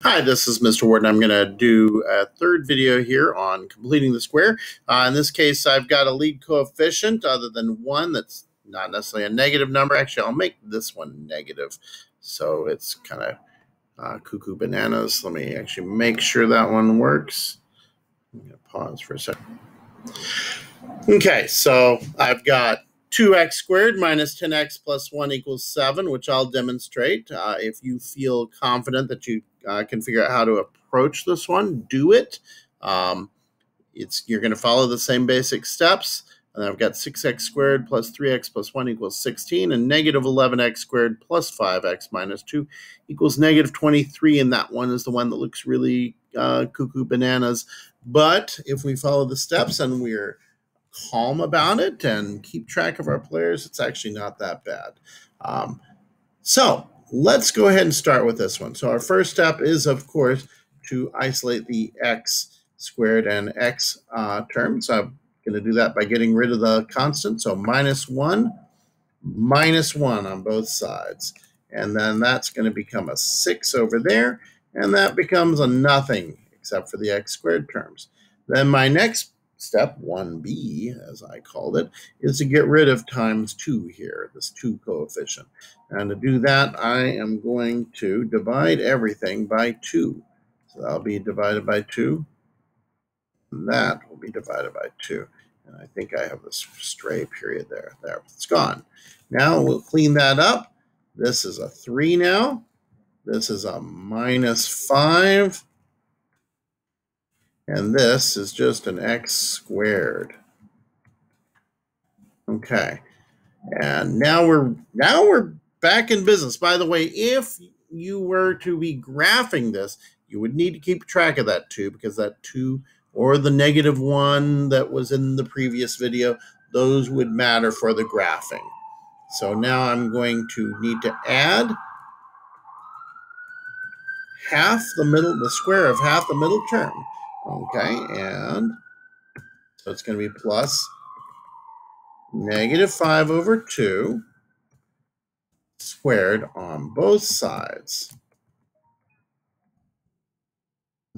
Hi, this is Mr. Ward, and I'm going to do a third video here on completing the square. In this case, I've got a lead coefficient other than 1 that's not necessarily a negative number. Actually, I'll make this one negative, so it's kind of cuckoo bananas. Let me actually make sure that one works. I'm going to pause for a second. Okay, so I've got 2x squared minus 10x plus 1 equals 7, which I'll demonstrate. If you feel confident that you can figure out how to approach this one, do it. You're going to follow the same basic steps. And I've got 6x squared plus 3x plus 1 equals 16, and negative 11x squared plus 5x minus 2 equals negative 23, and that one is the one that looks really cuckoo bananas. But if we follow the steps and we're calm about it and keep track of our players, it's actually not that bad. So let's go ahead and start with this one. So our first step is, of course, to isolate the x squared and x terms. So I'm going to do that by getting rid of the constant. So minus 1 on both sides. And then that's going to become a 6 over there. And that becomes a nothing except for the x squared terms. Then my next step, 1b, as I called it, is to get rid of times 2 here, this 2 coefficient. And to do that, I am going to divide everything by 2. So that'll be divided by 2. And that will be divided by 2. And I think I have this stray period there. There, it's gone. Now we'll clean that up. This is a 3 now. This is a minus 5. And this is just an x squared. Okay. And now we're back in business. By the way, if you were to be graphing this, you would need to keep track of that 2, because that 2 or the negative 1 that was in the previous video, those would matter for the graphing. So now I'm going to need to add the square of half the middle term. Okay, and so it's going to be plus negative 5 over 2 squared on both sides.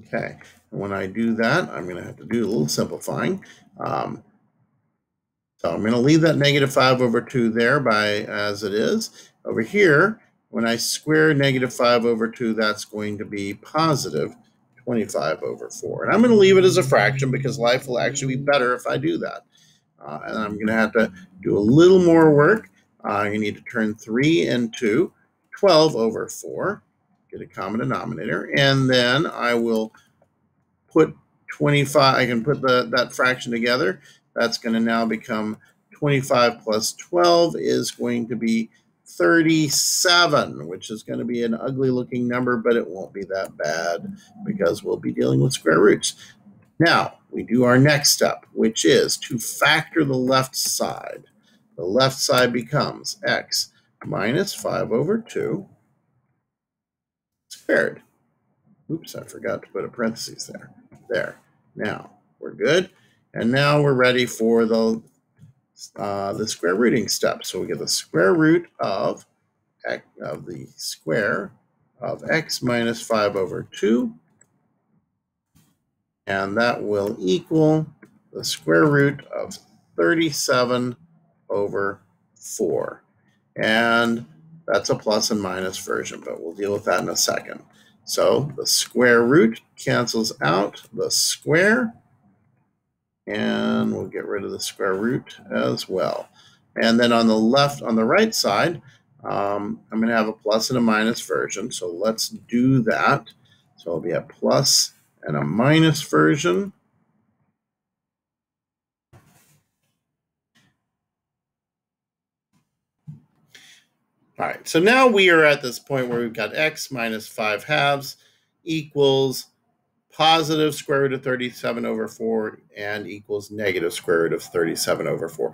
Okay, and when I do that, I'm going to have to do a little simplifying. So I'm going to leave that negative 5 over 2 there as it is. Over here, when I square negative 5 over 2, that's going to be positive 25 over 4. And I'm going to leave it as a fraction because life will actually be better if I do that. And I'm going to have to do a little more work. You need to turn 3 into 12 over 4, get a common denominator, and then I will put 25. I can put that fraction together. That's going to now become 25 plus 12 is going to be 37, which is going to be an ugly looking number, but it won't be that bad because we'll be dealing with square roots. Now, we do our next step, which is to factor the left side. The left side becomes x minus 5 over 2 squared. Oops, I forgot to put a parentheses there. There. Now, we're good. And now we're ready for the square rooting step. So we get the square root of the square of x minus 5 over 2. And that will equal the square root of 37 over 4. And that's a plus and minus version, but we'll deal with that in a second. So the square root cancels out the square, and we'll get rid of the square root as well. And then on the right side, I'm going to have a plus and a minus version. So let's do that. So it'll be a plus and a minus version. All right, so now we are at this point where we've got x minus 5 halves equals positive square root of 37 over 4 and equals negative square root of 37 over 4.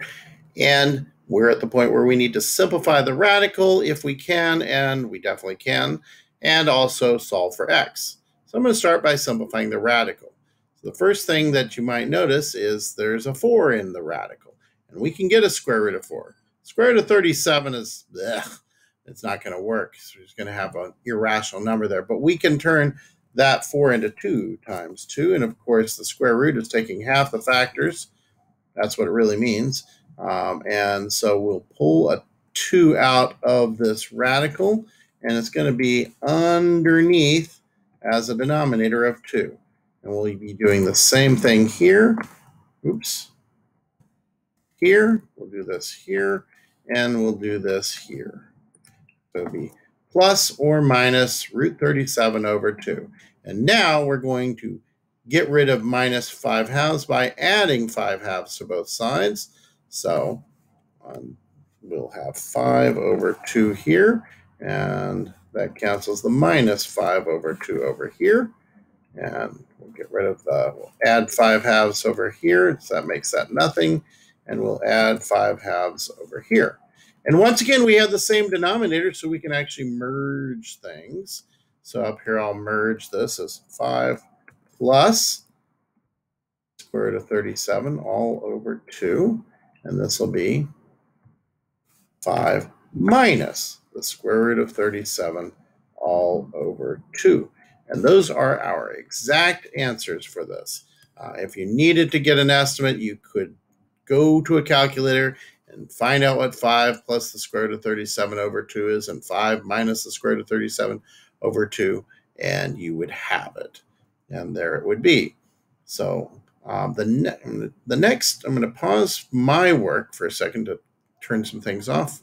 And we're at the point where we need to simplify the radical if we can, and we definitely can, and also solve for x. So I'm going to start by simplifying the radical. So the first thing that you might notice is there's a 4 in the radical, and we can get a square root of 4. Square root of 37 is, it's not going to work. So we're just going to have an irrational number there. But we can turn that 4 into 2 times 2. And of course, the square root is taking half the factors. That's what it really means. And so we'll pull a 2 out of this radical, and it's going to be underneath as a denominator of 2. And we'll be doing the same thing here. Oops. Here. We'll do this here, and we'll do this here. So it'll be plus or minus root 37 over 2. And now we're going to get rid of minus 5 halves by adding 5 halves to both sides. So we'll have 5 over 2 here, and that cancels the minus 5 over 2 over here. And we'll get rid of we'll add 5 halves over here, so that makes that nothing. And we'll add 5 halves over here. And once again, we have the same denominator, so we can actually merge things. So up here, I'll merge this as 5 plus square root of 37 all over 2. And this will be 5 minus the square root of 37 all over 2. And those are our exact answers for this. If you needed to get an estimate, you could go to a calculator and find out what 5 plus the square root of 37 over 2 is, and 5 minus the square root of 37 over 2, and you would have it. And there it would be. So the next, I'm going to pause my work for a second to turn some things off.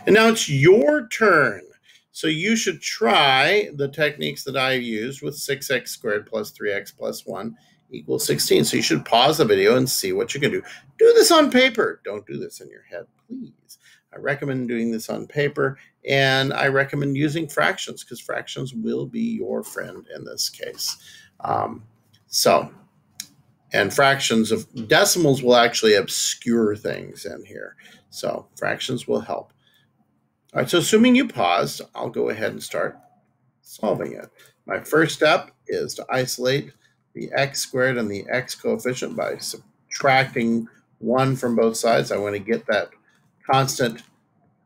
And now it's your turn. So you should try the techniques that I used with 6x squared plus 3x plus 1 equals 16. So you should pause the video and see what you can do. Do this on paper. Don't do this in your head, please. I recommend doing this on paper, and I recommend using fractions, because fractions will be your friend in this case. And fractions of decimals will actually obscure things in here. So fractions will help. All right, so assuming you paused, I'll go ahead and start solving it. My first step is to isolate the x squared and the x coefficient by subtracting 1 from both sides. I want to get that constant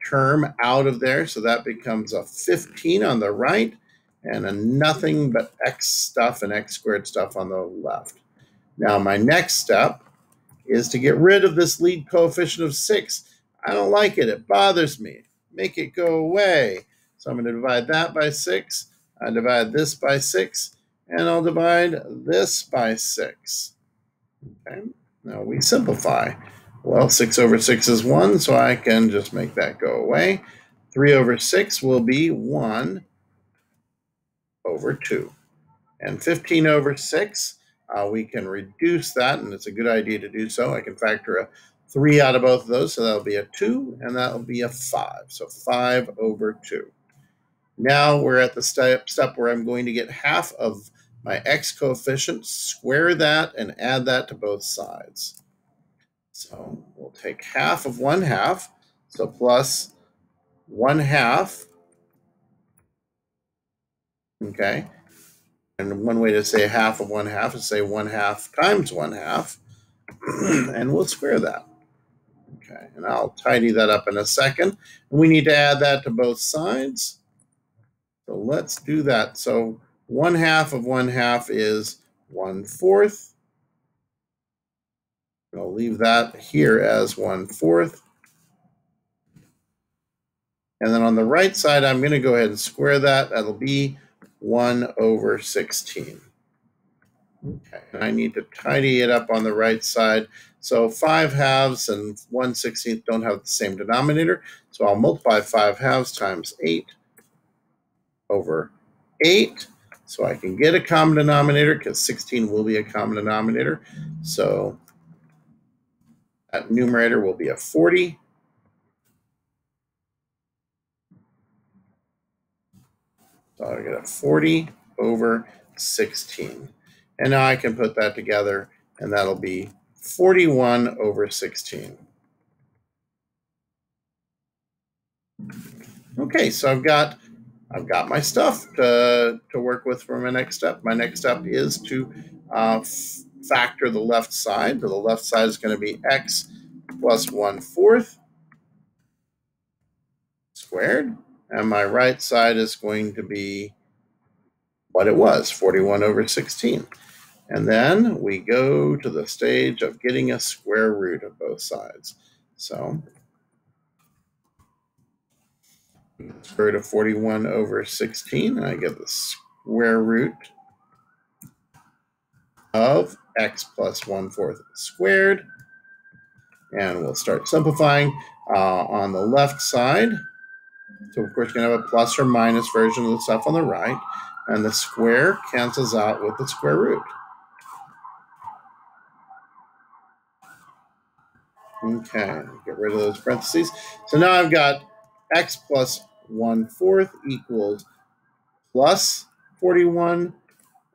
term out of there, so that becomes a 15 on the right and a nothing but x stuff and x squared stuff on the left. Now my next step is to get rid of this lead coefficient of 6. I don't like it. It bothers me. Make it go away. So I'm going to divide that by 6. I divide this by 6. And I'll divide this by 6. Okay. Now we simplify. Well, 6 over 6 is 1, so I can just make that go away. 3 over 6 will be 1 over 2. And 15 over 6, we can reduce that, and it's a good idea to do so. I can factor a 3 out of both of those, so that'll be a 2, and that'll be a 5. So 5 over 2. Now we're at the step where I'm going to get half of my x coefficient, square that, and add that to both sides. So we'll take half of 1/2, so plus 1/2. Okay. And one way to say half of 1/2 is say 1/2 times 1/2, and we'll square that. Okay, and I'll tidy that up in a second. And we need to add that to both sides. So let's do that. So 1/2 of 1/2 is 1/4. I'll leave that here as 1/4. And then on the right side, I'm going to go ahead and square that. That'll be 1 over 16. Okay, and I need to tidy it up on the right side. So 5 halves and 1/16 don't have the same denominator. So I'll multiply 5 halves times 8 over 8. So I can get a common denominator, because 16 will be a common denominator. So that numerator will be a 40. So I get a 40 over 16. And now I can put that together, and that'll be 41 over 16. Okay, so I've got my stuff to work with for my next step. My next step is to factor the left side. So the left side is going to be x plus 1/4 squared. And my right side is going to be what it was, 41 over 16. And then we go to the stage of getting a square root of both sides. So square root of 41 over 16, and I get the square root of x plus 1/4 squared. And we'll start simplifying on the left side. So of course, you're going to have a plus or minus version of the stuff on the right. And the square cancels out with the square root. Okay, get rid of those parentheses. So now I've got x plus 1/4 equals plus 41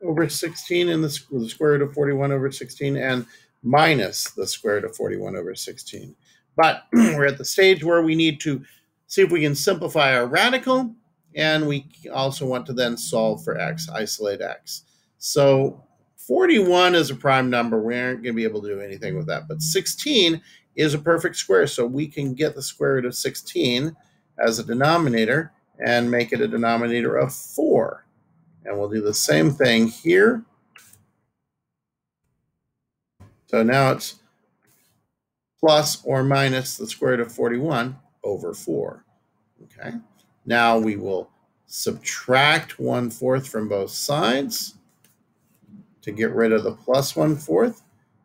over 16 and the square root of 41 over 16 and minus the square root of 41 over 16. But we're at the stage where we need to see if we can simplify our radical, and we also want to then solve for x, isolate x. So 41 is a prime number. We aren't going to be able to do anything with that. But 16 is a perfect square, so we can get the square root of 16 as a denominator and make it a denominator of 4. And we'll do the same thing here. So now it's plus or minus the square root of 41 over 4. Okay. Now we will subtract 1/4 from both sides to get rid of the plus 1/4.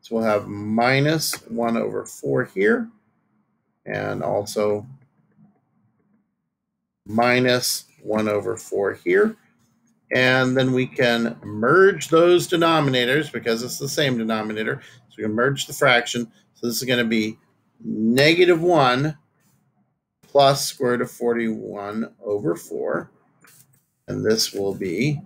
So we'll have minus 1 over 4 here, and also minus 1 over 4 here. And then we can merge those denominators because it's the same denominator. So we can merge the fraction. So this is going to be negative 1 plus square root of 41 over 4. And this will be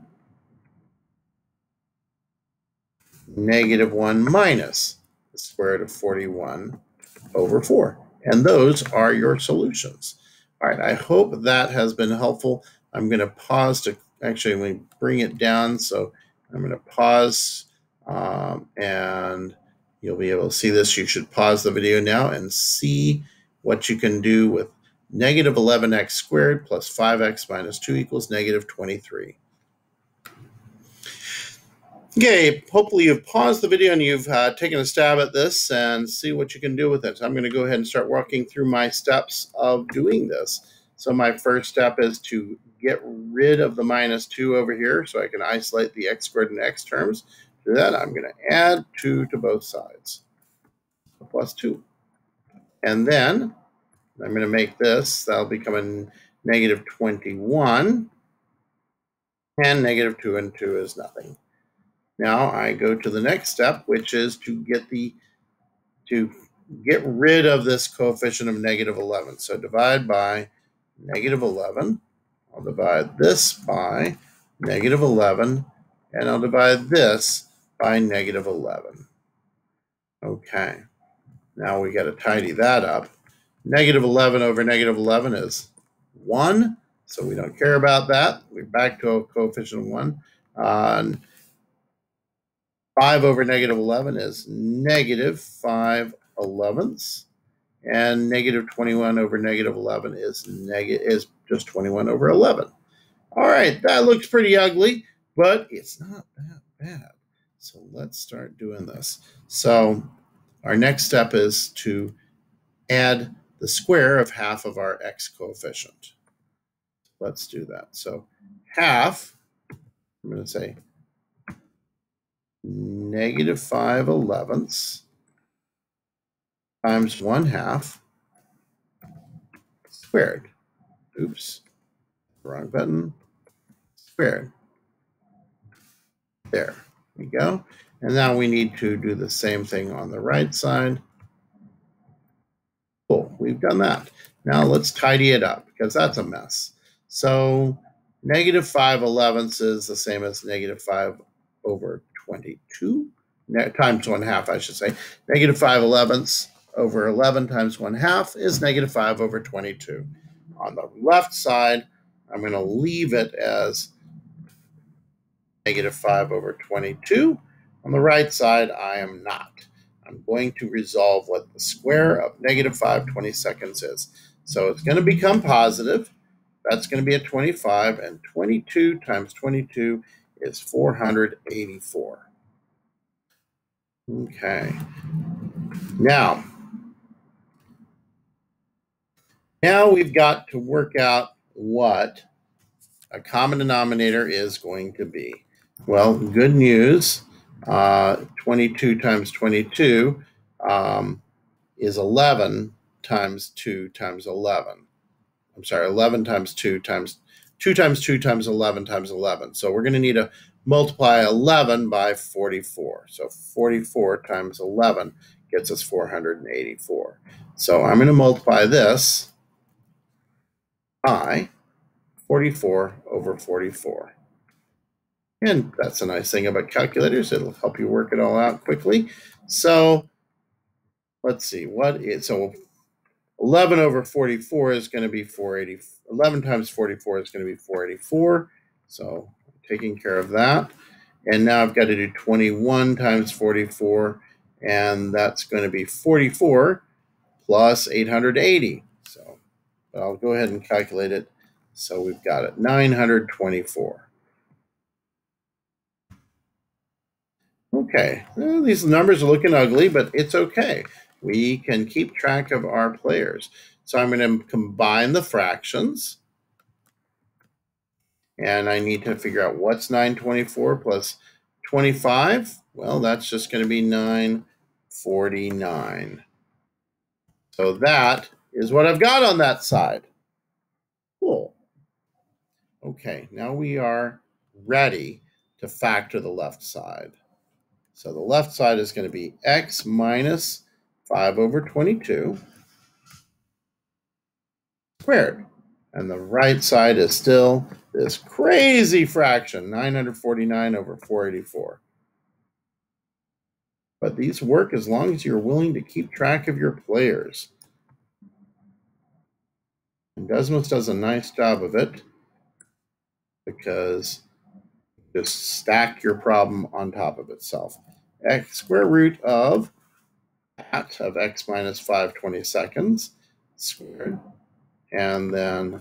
negative 1 minus the square root of 41 over 4. And those are your solutions. All right, I hope that has been helpful. I'm going to pause to actually let me bring it down. So I'm going to pause and you'll be able to see this. You should pause the video now and see what you can do with negative 11x squared plus 5x minus 2 equals negative 23. Okay, hopefully you've paused the video and you've taken a stab at this and see what you can do with it. So I'm going to go ahead and start walking through my steps of doing this. So my first step is to get rid of the minus 2 over here so I can isolate the x squared and x terms. To do that, I'm going to add 2 to both sides, so plus 2. And then I'm going to make this, that'll become a negative 21, and negative 2 and 2 is nothing. Now I go to the next step, which is to get rid of this coefficient of negative 11. So divide by negative 11. I'll divide this by negative 11, and I'll divide this by negative 11. Okay, now we got to tidy that up. Negative 11 over negative 11 is 1, so we don't care about that. We're back to a coefficient of 1. 5 over negative 11 is negative 5/11ths, and negative 21 over negative 11 is just 21 over 11. All right, that looks pretty ugly, but it's not that bad. So let's start doing this. So our next step is to add the square of half of our x coefficient. Let's do that. So half, I'm going to say negative 5/11ths times 1/2 squared. Oops, wrong button. Squared. There we go. And now we need to do the same thing on the right side. Cool, we've done that. Now let's tidy it up because that's a mess. So negative 5/11ths is the same as negative 5 over 22 times 1/2, I should say. Negative 5/11ths over 11 times 1/2 is negative 5 over 22. On the left side, I'm going to leave it as negative 5 over 22. On the right side, I am not. I'm going to resolve what the square of negative 5/22 is. So it's going to become positive. That's going to be a 25, and 22 times 22 is 484. Okay. Now we've got to work out what a common denominator is going to be. Well, good news. 22 times 22 is 11 times 2 times 11. I'm sorry, 11 times 2 times 2 times 2 times 11 times 11. So we're going to need to multiply 11 by 44. So 44 times 11 gets us 484. So I'm going to multiply this by 44 over 44. And that's a nice thing about calculators. It'll help you work it all out quickly. So let's see, so 11 over 44 is going to be 480. 11 times 44 is going to be 484. So taking care of that. And now I've got to do 21 times 44, and that's going to be 44 plus 880. So I'll go ahead and calculate it. So we've got it, 924. Okay, well, these numbers are looking ugly, but it's okay. We can keep track of our players. So I'm going to combine the fractions. And I need to figure out what's 924 plus 25. Well, that's just going to be 949. So that is what I've got on that side. Cool. Okay, now we are ready to factor the left side. So the left side is going to be x minus 5 over 22 squared. And the right side is still this crazy fraction, 949 over 484. But these work as long as you're willing to keep track of your players. And Desmos does a nice job of it because just stack your problem on top of itself. X square root of that of x minus 5 22nds squared, and then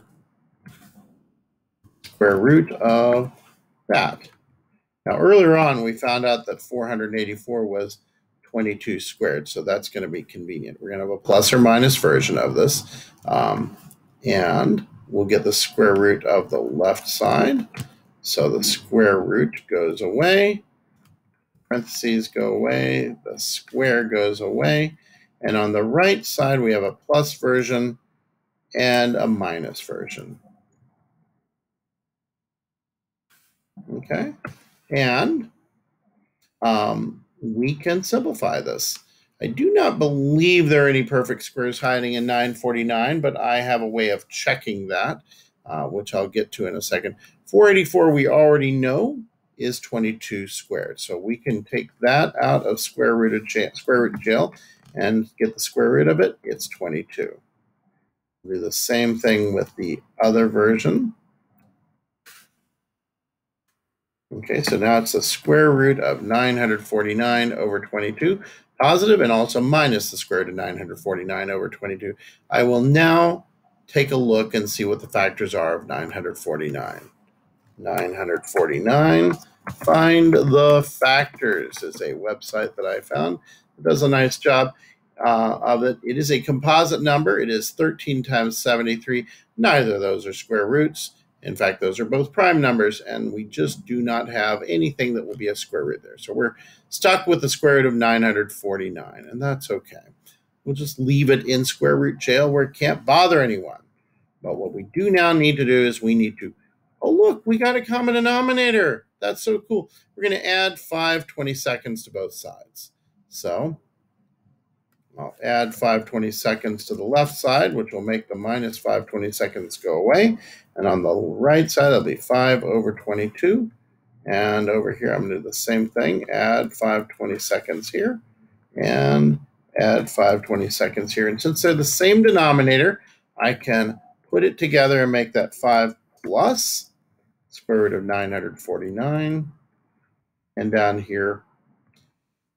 square root of that. Now, earlier on, we found out that 484 was 22 squared, so that's going to be convenient. We're going to have a plus or minus version of this, and we'll get the square root of the left side. So the square root goes away, parentheses go away, the square goes away, and on the right side, we have a plus version and a minus version. Okay, and we can simplify this. I do not believe there are any perfect squares hiding in 949, but I have a way of checking that, which I'll get to in a second. 484 we already know is 22 squared, so we can take that out of square root jail and get the square root of it. It's 22. We'll do the same thing with the other version. Okay, so now it's the square root of 949 over 22, positive, and also minus the square root of 949 over 22. I will now take a look and see what the factors are of 949. 949, Find the Factors is a website that I found. It does a nice job of it. It is a composite number. It is 13 times 73. Neither of those are square roots. In fact, those are both prime numbers, and we just do not have anything that will be a square root there. So we're stuck with the square root of 949, and that's okay. We'll just leave it in square root jail where it can't bother anyone. But what we do now need to do is we need to, oh, look, we got a common denominator. That's so cool. We're going to add 5 22nds to both sides. So I'll add 5 22nds to the left side, which will make the minus 5 22nds go away. And on the right side, it'll be 5 over 22. And over here, I'm going to do the same thing. Add 5 22nds here and add 5 22nds here. And since they're the same denominator, I can put it together and make that 5 plus square root of 949. And down here,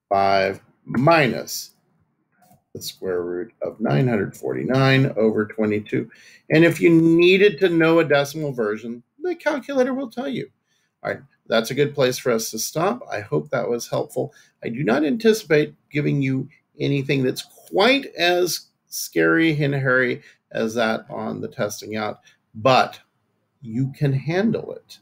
5 minus the square root of 949 over 22. And if you needed to know a decimal version, the calculator will tell you. All right, that's a good place for us to stop. I hope that was helpful. I do not anticipate giving you anything that's quite as scary and hairy as that on the testing out, but you can handle it.